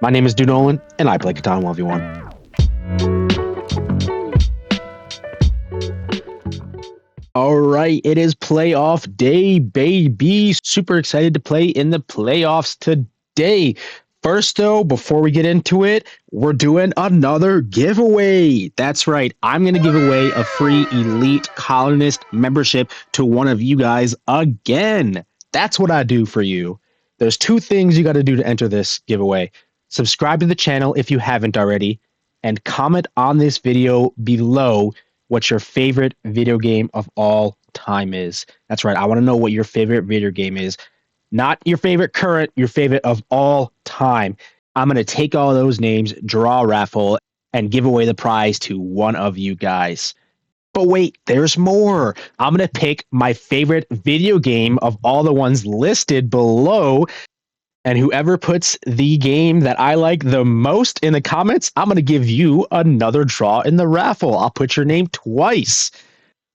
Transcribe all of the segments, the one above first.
My name is DudeNolann, and I play Catan 1v1. All right, it is playoff day, baby. Super excited to play in the playoffs today. First, though, before we get into it, we're doing another giveaway. That's right. I'm going to give away a free Elite Colonist membership to one of you guys again. That's what I do for you. There's two things you got to do to enter this giveaway. Subscribe to the channel if you haven't already, and comment on this video below what your favorite video game of all time is. That's right. I want to know what your favorite video game is. Not your favorite current, your favorite of all time. I'm going to take all those names, draw a raffle, and give away the prize to one of you guys. But wait, there's more. I'm going to pick my favorite video game of all the ones listed below. And whoever puts the game that I like the most in the comments, I'm going to give you another draw in the raffle. I'll put your name twice.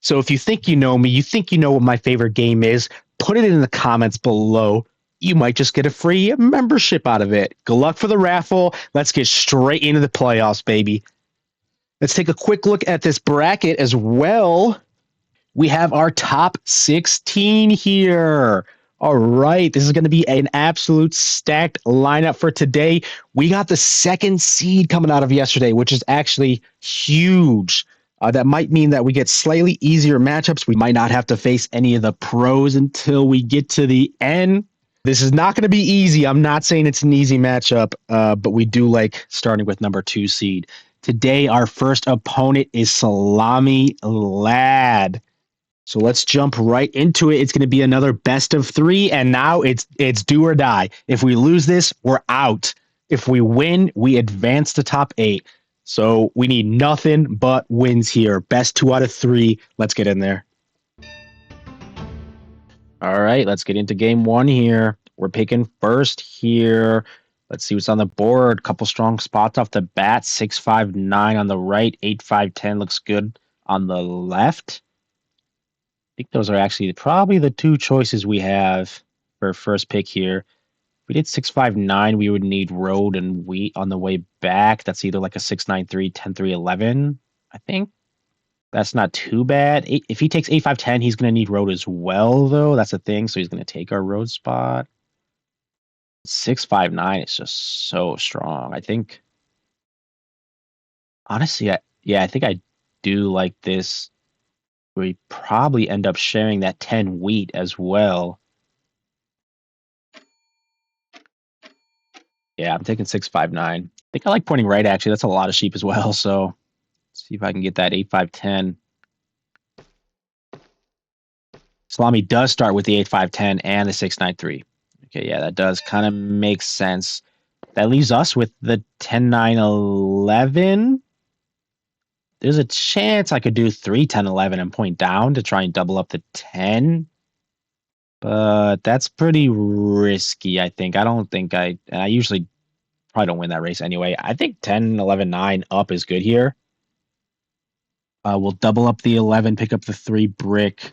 So if you think you know me, you think you know what my favorite game is, put it in the comments below. You might just get a free membership out of it. Good luck for the raffle. Let's get straight into the playoffs, baby. Let's take a quick look at this bracket as well. We have our top 16 here. All right, this is going to be an absolute stacked lineup for today. We got the second seed coming out of yesterday, which is actually huge. That might mean that we get slightly easier matchups. We might not have to face any of the pros until we get to the end. This is not going to be easy. I'm not saying it's an easy matchup, but we do like starting with number 2 seed. Today, our first opponent is Salami Lad. So let's jump right into it. It's going to be another best of 3, and now it's do or die. If we lose this, we're out. If we win, we advance to top 8. So we need nothing but wins here. Best 2 out of 3. Let's get in there. All right, let's get into game 1 here. We're picking first here. Let's see what's on the board. Couple strong spots off the bat. 6-5-9 on the right. 8-5-10 looks good on the left. I think those are actually probably the 2 choices we have for first pick here. If we did 6-5-9, we would need road and wheat on the way back. That's either like a 6-9-3, 10-3, 11, I think. That's not too bad. If he takes 8-5-10, he's going to need road as well, though. That's the thing. So he's going to take our road spot. 6-5-9 is just so strong. I think, honestly, I think I do like this. We probably end up sharing that 10 wheat as well. Yeah, I'm taking 6-5-9. I think I like pointing right, actually. That's a lot of sheep as well. So let's see if I can get that 8-5-10. Salami does start with the 8-5-10 and the 6-9-3. Okay, yeah, that does kind of make sense. That leaves us with the 10-9-11. There's a chance I could do 3-10-11 and point down to try and double up the 10. But that's pretty risky, I think. I don't think and I usually probably don't win that race anyway. I think 10-11-9 up is good here. We'll double up the 11, pick up the 3 brick.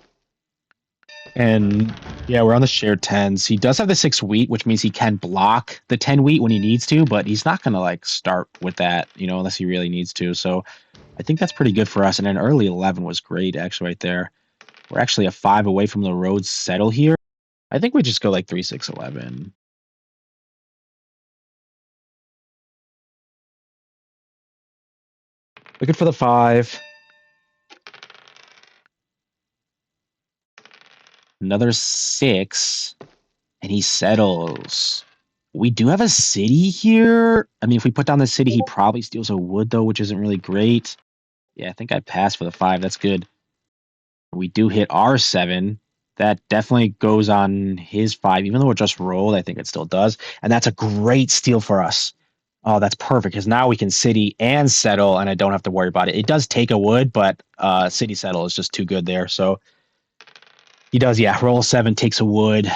And yeah, we're on the shared 10s. He does have the 6 wheat, which means he can block the 10 wheat when he needs to, but he's not going to like start with that, unless he really needs to. So I think that's pretty good for us. And an early 11 was great, actually, right there. We're actually a 5 away from the road settle here. I think we just go like 3-6-11. Looking for the 5. Another 6. And he settles. We do have a city here. I mean, if we put down the city, he probably steals a wood, though, which isn't really great. Yeah, I think I passed for the 5. That's good. We do hit our 7. That definitely goes on his 5. Even though it just rolled, I think it still does. And that's a great steal for us. Oh, that's perfect, because now we can city and settle, and I don't have to worry about it. It does take a wood, but city settle is just too good there. So he does, yeah, roll 7, takes a wood.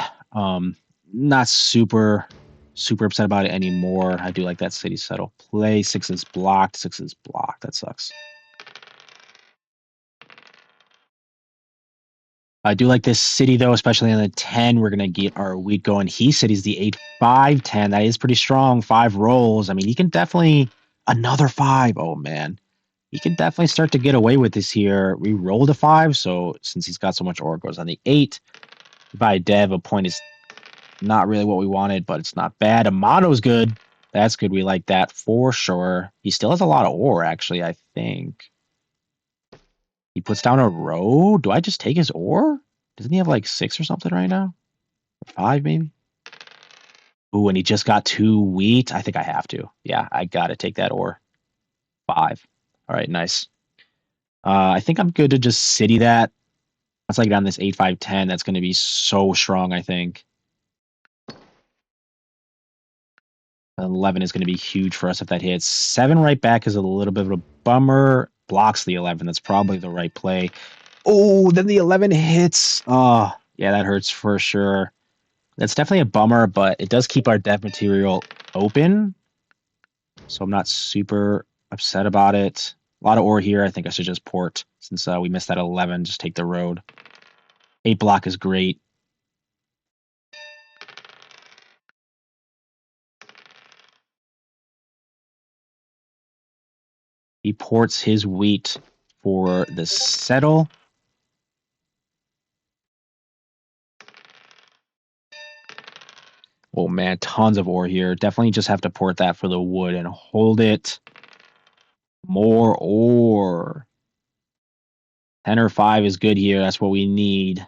Not super upset about it anymore. I do like that city settle play. 6 is blocked. 6 is blocked. That sucks. I do like this city, though, especially on the 10. We're going to get our wheat going. He city's the 8-5-10. That is pretty strong. 5 rolls. I mean, he can definitely... Another 5. Oh, man. He can definitely start to get away with this here. We rolled a 5, so since he's got so much ore, it goes on the 8. By dev, a point is not really what we wanted, but it's not bad. Amano's good. That's good. We like that for sure. He still has a lot of ore, actually, I think. He puts down a road. Do I just take his ore? Doesn't he have like 6 or something right now? Or 5, maybe? Ooh, and he just got 2 wheat. I think I have to. Yeah, I got to take that ore. 5. All right, nice. I think I'm good to just city that. Once I get on this 8-5-10, that's going to be so strong, I think. 11 is going to be huge for us if that hits. 7 right back is a little bit of a bummer. Blocks the 11. That's probably the right play. Oh, then the 11 hits. Oh, yeah, that hurts for sure. That's definitely a bummer, but it does keep our dev material open. So I'm not super upset about it. A lot of ore here. I think I should just port since we missed that 11. Just take the road. 8 block is great. He ports his wheat for the settle. Oh man, tons of ore here. Definitely just have to port that for the wood and hold it. More ore. 10 or 5 is good here. That's what we need.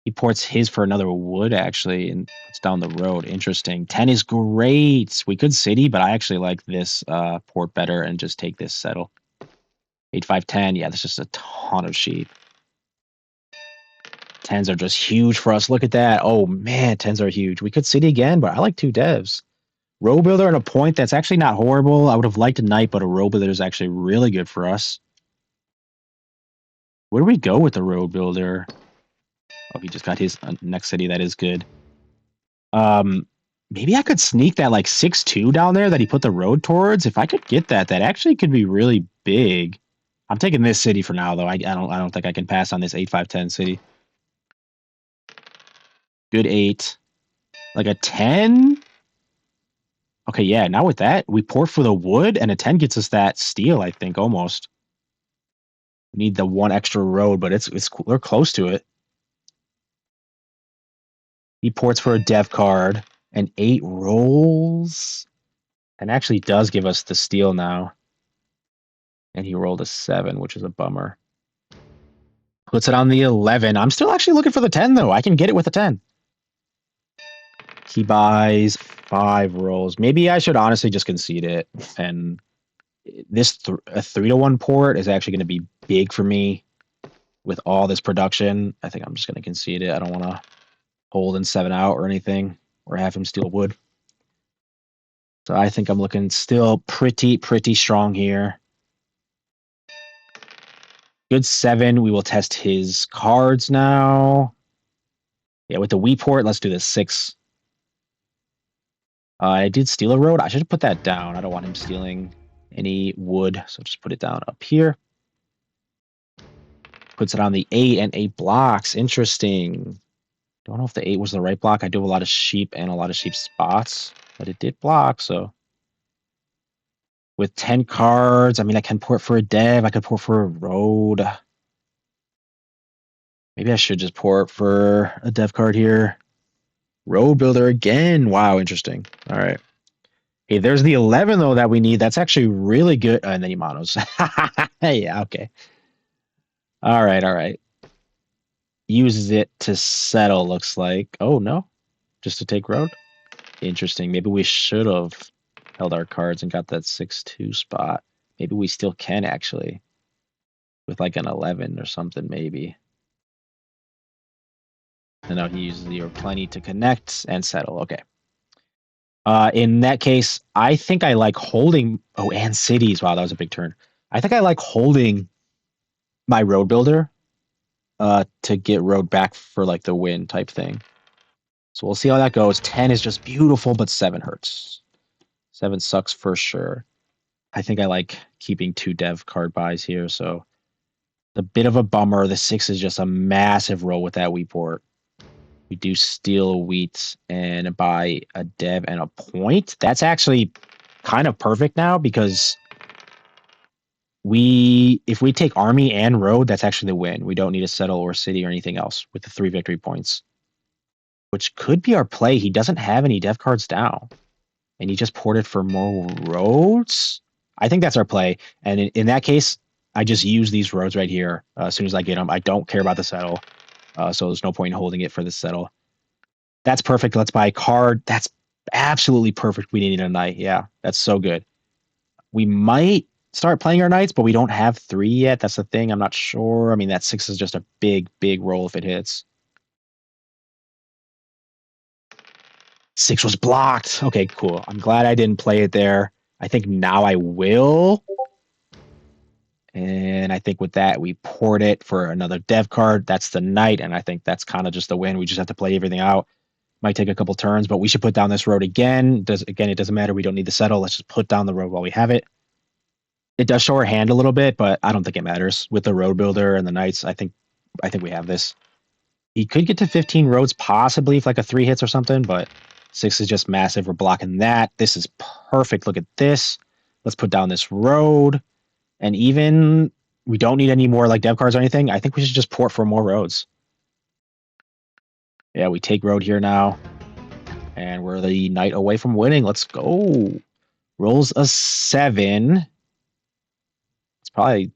He ports his for another wood, actually, and puts down the road. Interesting. 10 is great. We could city, but I actually like this port better and just take this settle. 8-5-10. Yeah, that's just a ton of sheep. 10s are just huge for us. Look at that. Oh, man, 10s are huge. We could city again, but I like 2 devs. Row builder and a point, that's actually not horrible. I would have liked a knight, but a row builder is actually really good for us. Where do we go with the road builder? Oh, he just got his next city. That is good. Maybe I could sneak that like 6-2 down there that he put the road towards. If I could get that, that actually could be really big. I'm taking this city for now, though. I don't think I can pass on this 8-5-10 city. Good 8. Like a 10? Okay, yeah. Now with that, we port for the wood, and a 10 gets us that steel, I think, almost. We need the 1 extra road, but we're close to it. He ports for a dev card and 8 rolls. And actually does give us the steal now. And he rolled a 7, which is a bummer. Puts it on the 11. I'm still actually looking for the 10, though. I can get it with a 10. He buys 5 rolls. Maybe I should honestly just concede it. And this a 3-1 port is actually going to be big for me with all this production. I think I'm just going to concede it. I don't want to hold in 7 out or anything or have him steal wood. So I think I'm looking still pretty strong here. Good 7. We will test his cards now. Yeah, with the wheat port, let's do this 6. I did steal a road. I should have put that down. I don't want him stealing any wood, so just put it down up here. Puts it on the 8 and 8 blocks. Interesting. Don't know if the 8 was the right block. I do have a lot of sheep and a lot of sheep spots, but it did block, so. With 10 cards, I mean, I can port for a dev. I could port for a road. Maybe I should just port for a dev card here. Road builder again. Wow, interesting. All right. Hey, there's the 11, though, that we need. That's actually really good. And then Imanos. Yeah, okay. All right. Uses it to settle, looks like. Oh, no. Just to take road? Interesting. Maybe we should have held our cards and got that 6-2 spot. Maybe we still can, actually. With like an 11 or something, maybe. And now he uses the plenty to connect and settle. Okay. In that case, I think I like holding. Oh, and cities. Wow, that was a big turn. I think I like holding my road builder to get road back for like the win type thing. So we'll see how that goes. 10 is just beautiful, but 7 hurts. 7 sucks for sure. I think I like keeping 2 dev card buys here, so A bit of a bummer. The 6 is just a massive roll with that wheat port. We do steal wheat and buy a dev and a point. That's actually kind of perfect now because if we take army and road, that's actually the win. We don't need to settle or city or anything else with the 3 victory points, which could be our play. He doesn't have any dev cards down, and he just ported for more roads. I think that's our play, and in that case, I just use these roads right here as soon as I get them. I don't care about the settle, so there's no point in holding it for the settle. That's perfect. Let's buy a card. That's absolutely perfect. We need a knight. Yeah, that's so good. We might start playing our knights, but we don't have 3 yet. That's the thing. I'm not sure. I mean, that 6 is just a big, big roll if it hits. 6 was blocked. Okay, cool. I'm glad I didn't play it there. I think now I will. And I think with that, we port it for another dev card. That's the knight, and I think that's kind of just the win. We just have to play everything out. Might take a couple turns, but we should put down this road again. It doesn't matter. We don't need to settle. Let's just put down the road while we have it. It does show our hand a little bit, but I don't think it matters. With the road builder and the knights, I think we have this. He could get to 15 roads possibly if like a 3 hits or something, but 6 is just massive. We're blocking that. This is perfect. Look at this. Let's put down this road. And even we don't need any more like dev cards or anything. I think we should just port for more roads. Yeah, we take road here now. And we're the knight away from winning. Let's go. Rolls a 7. It's probably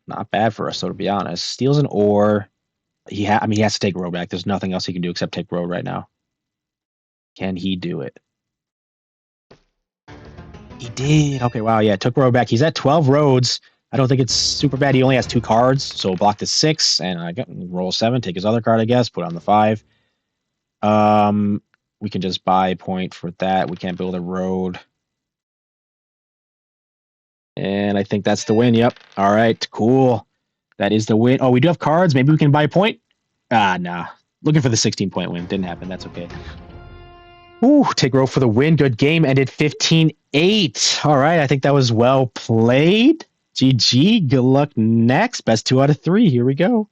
not bad for us, though, to be honest. Steals an ore. He has to take road back. There's nothing else he can do except take road right now. Can he do it? He did. Okay, wow, yeah, took road back. He's at 12 roads. I don't think it's super bad. He only has 2 cards, so block the 6, and I got roll 7, take his other card, I guess, put on the 5. We can just buy a point for that. We can't build a road. And I think that's the win. Yep. All right, cool. That is the win. Oh, we do have cards. Maybe we can buy a point. Nah. Looking for the 16-point win. Didn't happen. That's okay. Ooh, take row for the win. Good game. Ended 15-8. All right. I think that was well played. GG. Good luck next. Best 2 out of 3. Here we go.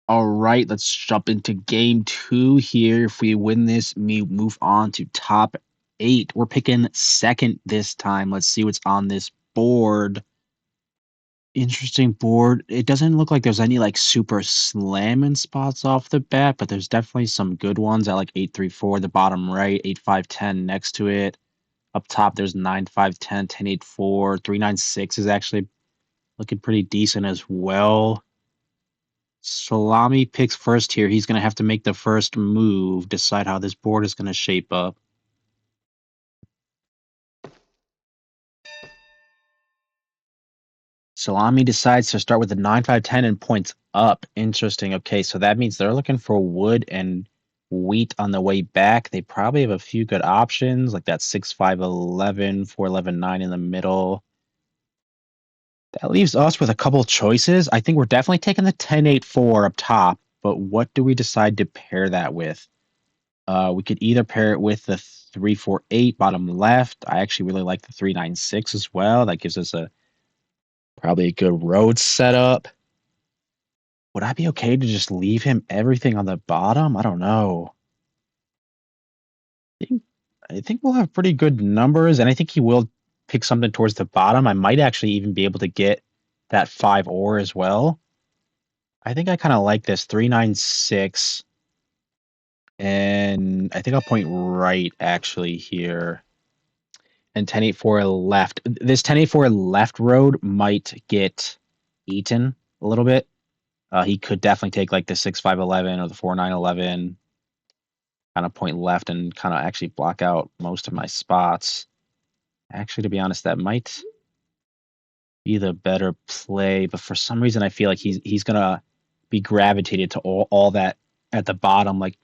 All right. Let's jump into game 2 here. If we win this, we move on to top 8. We're picking second this time. Let's see what's on this board. Interesting board. It doesn't look like there's any like super slamming spots off the bat, but there's definitely some good ones at like 8-3-4, the bottom right, 8-5-10 next to it. Up top, there's 9-5-10, 10-8-4, 3-9-6 is actually looking pretty decent as well. Salami picks first here. He's going to have to make the first move, decide how this board is going to shape up. Salami decides to start with the 9-5-10 and points up. Interesting. Okay, so that means they're looking for wood and wheat on the way back. They probably have a few good options, like that 6-5-11, 4-11-9 in the middle. That leaves us with a couple choices. I think we're definitely taking the 10-8-4 up top, but what do we decide to pair that with? We could either pair it with the 3-4-8 bottom left. I actually really like the 3-9-6 as well. That gives us probably a good road setup. Would I be okay to just leave him everything on the bottom? I don't know. I think we'll have pretty good numbers, and I think he will pick something towards the bottom. I might actually even be able to get that 5 ore as well. I think I kind of like this 3-9-6. And I think I'll point right actually here. And 10-8-4 left. This 10-8-4 left road might get eaten a little bit. He could definitely take like the 6-5-11 or the 4-9-11, kind of point left and kind of actually block out most of my spots. Actually, to be honest, that might be the better play, but for some reason I feel like he's gonna be gravitated to all that at the bottom, like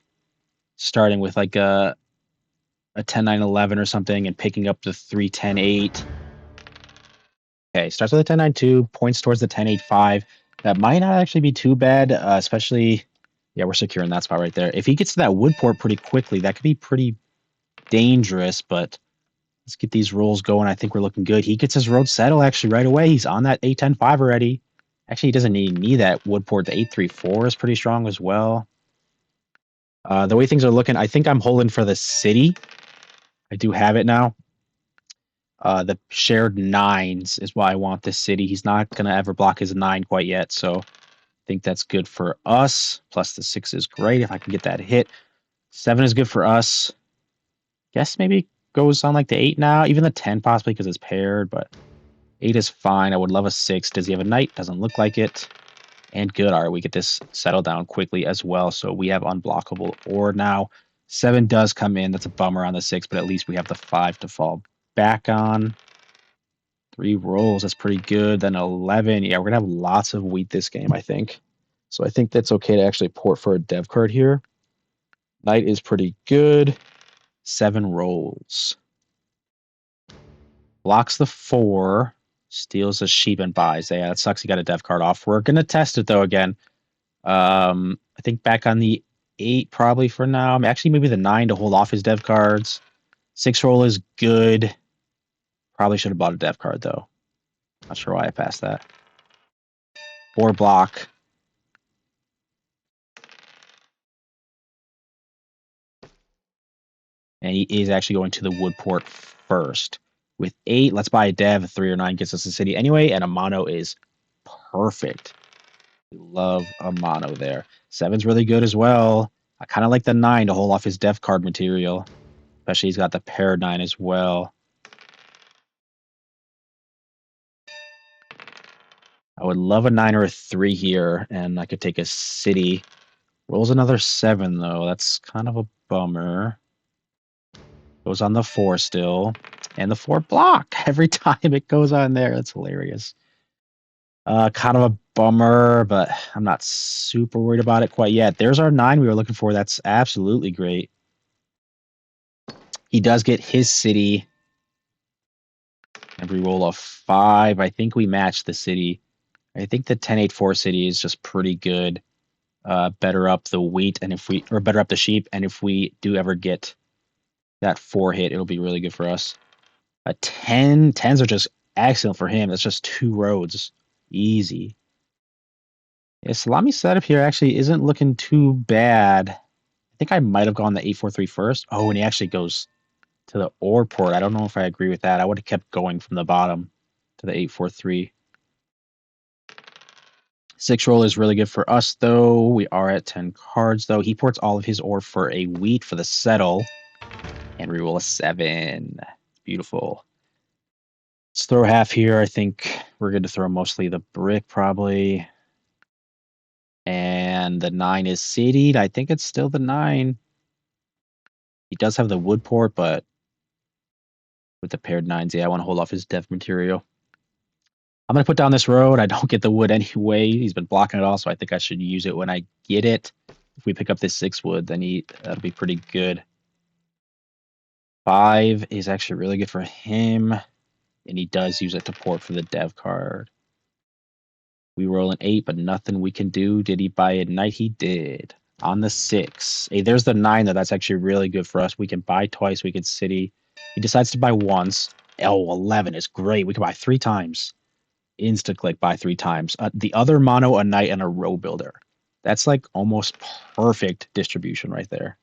starting with like a 10-9-11 or something and picking up the 3-10-8. Okay, starts with a 10-9-2, points towards the 10-8-5. That might not actually be too bad, especially, yeah, we're securing that spot right there. If he gets to that wood port pretty quickly, that could be pretty dangerous, but Let's get these rolls going. I think we're looking good. He gets his road settle actually right away. He's on that 8-10-5 already. Actually, he doesn't need that wood port. The 8-3-4 is pretty strong as well. The way things are looking, I think I'm holding for the city. I do have it now. The shared 9s is why I want this city. He's not going to ever block his 9 quite yet, so I think that's good for us. Plus the 6 is great if I can get that hit. 7 is good for us. Guess maybe goes on like the 8 now. Even the 10 possibly because it's paired, but 8 is fine. I would love a 6. Does he have a knight? Doesn't look like it. And good. All right, we get this settled down quickly as well. So we have unblockable ore now. 7 does come in. That's a bummer on the 6, but at least we have the 5 to fall back on. 3 rolls. That's pretty good. Then 11. Yeah, we're going to have lots of wheat this game, I think. So I think that's okay to actually port for a dev card here. Knight is pretty good. 7 rolls. Blocks the 4. Steals the sheep and buys. Yeah, that sucks. He got a dev card off. We're going to test it, though, again. I think back on the 8 probably for now. Actually, maybe the 9 to hold off his dev cards. 6 roll is good. Probably should have bought a dev card, though. Not sure why I passed that. 4 block. And he is actually going to the wood port first. With 8, let's buy a dev. 3 or 9 gets us the city anyway, and a mono is perfect. Love a mono there. 7's really good as well. I kind of like the 9 to hold off his dev card material. Especially he's got the paired 9 as well. I would love a 9 or a 3 here, and I could take a city. Rolls another 7, though. That's kind of a bummer. Goes on the 4 still. And the 4 block every time it goes on there. That's hilarious. Kind of a bummer, but I'm not super worried about it quite yet. There's our 9 we were looking for. That's absolutely great. He does get his city. Every roll of 5. I think we match the city. I think the 10-8-4 city is just pretty good. Better up the wheat, and better up the sheep, and if we do ever get that 4 hit, it'll be really good for us. A 10. 10s are just excellent for him. That's just 2 roads. Easy. Yeah, salami setup here actually isn't looking too bad. I think I might have gone the 8-4-3 first. Oh, and he actually goes to the ore port. I don't know if I agree with that. I would have kept going from the bottom to the 8-4-3. 6 roll is really good for us, though. We are at 10 cards, though. He ports all of his ore for a wheat for the settle. And reroll a 7. Beautiful. Let's throw half here. I think we're going to throw mostly the brick, probably. And the 9 is citied. I think it's still the 9. He does have the wood port, but with the paired 9s, yeah, I want to hold off his dev material. I'm going to put down this road. I don't get the wood anyway. He's been blocking it all, so I think I should use it when I get it. If we pick up this 6 wood, then that'll be pretty good. 5 is actually really good for him, and he does use it to port for the dev card. We roll an 8, but nothing we can do. Did he buy a knight? He did. On the 6. Hey, there's the 9, though. That's actually really good for us. We can buy twice. We can city. He decides to buy once. Oh, 11 is great. We can buy 3 times. Insta-click buy 3 times. The other mono, a knight, and a row builder. That's like almost perfect distribution right there.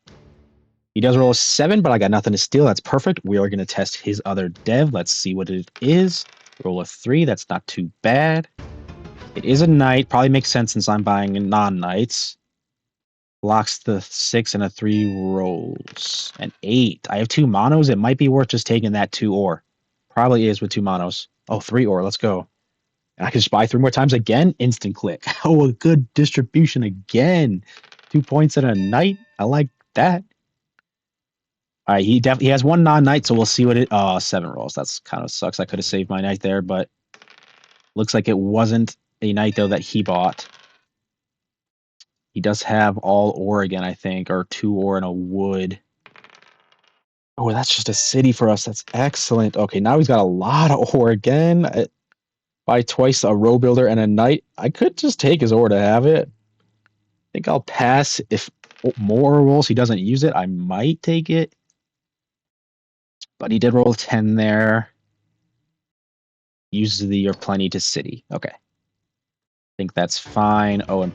He does roll a 7, but I got nothing to steal. That's perfect. We are going to test his other dev. Let's see what it is. Roll a 3. That's not too bad. It is a knight. Probably makes sense since I'm buying non-knights. Blocks the 6 and a 3 rolls. An 8. I have 2 monos. It might be worth just taking that 2 ore. Probably is with 2 monos. Oh, 3 ore. Let's go. And I can just buy 3 more times again. Instant click. Oh, a good distribution again. 2 points and a knight. I like that. All right, he has 1 non-knight, so we'll see what it. Oh, 7 rolls. That's kind of sucks. I could have saved my knight there, but looks like it wasn't a knight though that he bought. He does have all ore again, I think, or 2 ore and a wood. Oh, that's just a city for us. That's excellent. Okay, now he's got a lot of ore again. Buy twice a row builder and a knight. I could just take his ore to have it. I think I'll pass. If more rolls he doesn't use it, I might take it. But he did roll a 10 there. Uses the your plenty to city. Okay. I think that's fine. Oh, and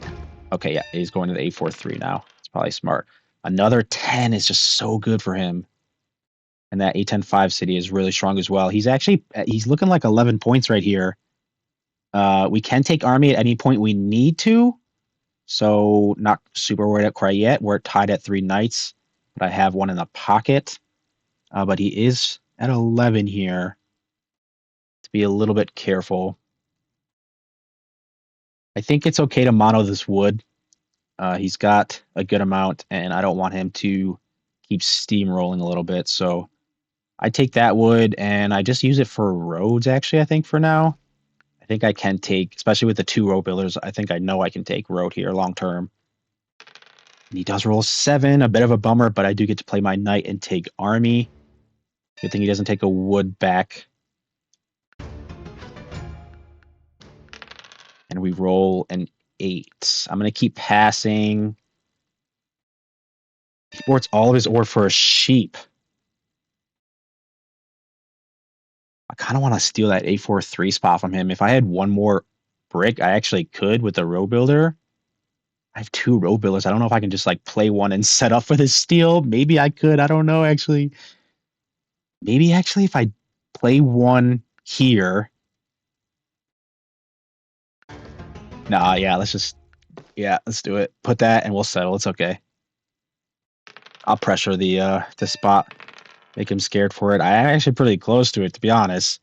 okay, yeah, he's going to the 8-4-3 now. It's probably smart. Another 10 is just so good for him. And that 8-10-5 city is really strong as well. He's looking like 11 points right here. We can take army at any point we need to. So not super worried at quite yet. We're tied at 3 knights, but I have one in the pocket. But he is at 11 here. To be a little bit careful. I think it's okay to mono this wood. He's got a good amount, and I don't want him to keep steamrolling a little bit. So I take that wood, and I just use it for roads, actually, I think, for now. I think I can take, especially with the 2 road builders, I think I know I can take road here long term. And he does roll 7, a bit of a bummer, but I do get to play my knight and take army. Good thing he doesn't take a wood back. And we roll an 8. I'm going to keep passing. He sports all of his ore for a sheep. I kind of want to steal that 8-4-3 spot from him. If I had one more brick, I actually could with the road builder. I have 2 road builders. I don't know if I can just like play one and set up for this steal. Maybe I could. I don't know, actually. Maybe actually if I play one here. Nah, yeah, let's do it. Put that and we'll settle. It's okay. I'll pressure the spot. Make him scared for it. I'm actually pretty close to it, to be honest.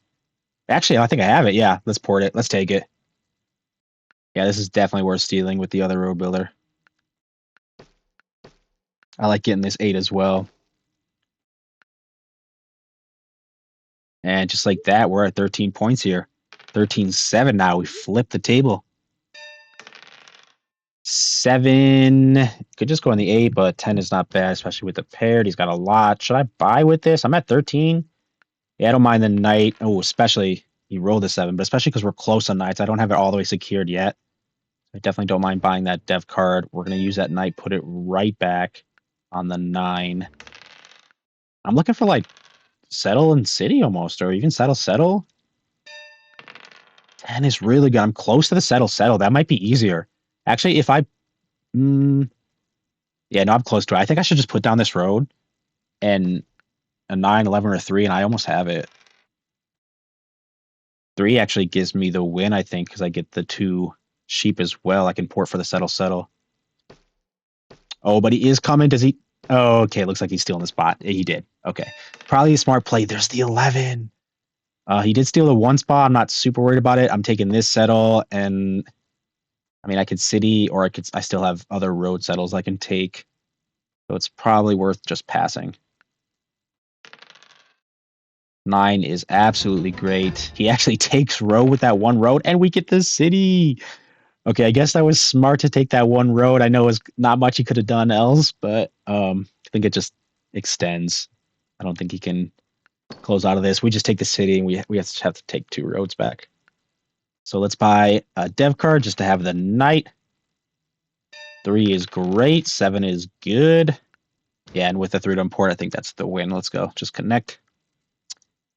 Actually, I think I have it. Yeah, let's port it. Let's take it. Yeah, this is definitely worth stealing with the other road builder. I like getting this 8 as well. And just like that, we're at 13 points here. 13-7 now. We flip the table. 7. Could just go on the 8, but 10 is not bad, especially with the paired. He's got a lot. Should I buy with this? I'm at 13. Yeah, I don't mind the knight. Oh, especially he rolled a 7, but especially because we're close on knights. I don't have it all the way secured yet. I definitely don't mind buying that dev card. We're going to use that knight, put it right back on the 9. I'm looking for like settle in city almost, or even settle. 10 is really good. I'm close to the settle. That might be easier. Actually, if I... yeah, no, I'm close to it. I think I should just put down this road and a 9, 11, or 3, and I almost have it. 3 actually gives me the win, I think, because I get the 2 sheep as well. I can port for the settle. Oh, but he is coming. Does he? Oh, okay. Looks like he's stealing the spot. He did. Okay. Probably a smart play. There's the 11. He did steal the 1 spot. I'm not super worried about it. I'm taking this settle, and I mean, I could city, or I still have other road settles I can take. So it's probably worth just passing. 9 is absolutely great. He actually takes road with that 1 road, and we get the city. Okay, I guess that was smart to take that 1 road. I know it was not much he could have done else, but I think it just extends. I don't think he can close out of this. We just take the city, and we have to take 2 roads back. So let's buy a dev card just to have the knight. 3 is great. 7 is good. Yeah, and with the 3 to import, I think that's the win. Let's go. Just connect.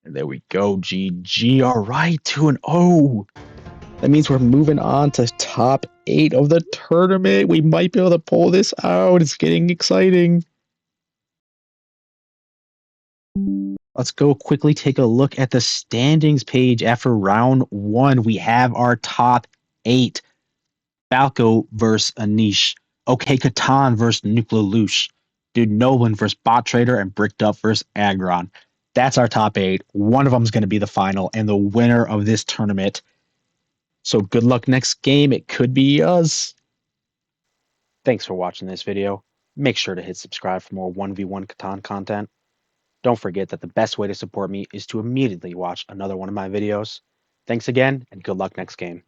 And there we go. GG. All right, 2-0. That means we're moving on to top 8 of the tournament. We might be able to pull this out. It's getting exciting. Let's go quickly take a look at the standings page. After round 1, we have our top 8. Falco versus Anish. Okay, Catan versus Nuclear Lush. DudeNolann versus Bot Trader, and Bricked Up versus Agron. That's our top 8. One of them is going to be the final and the winner of this tournament. So good luck next game. It could be us. Thanks for watching this video. Make sure to hit subscribe for more 1v1 Catan content. Don't forget that the best way to support me is to immediately watch another one of my videos. Thanks again, and good luck next game.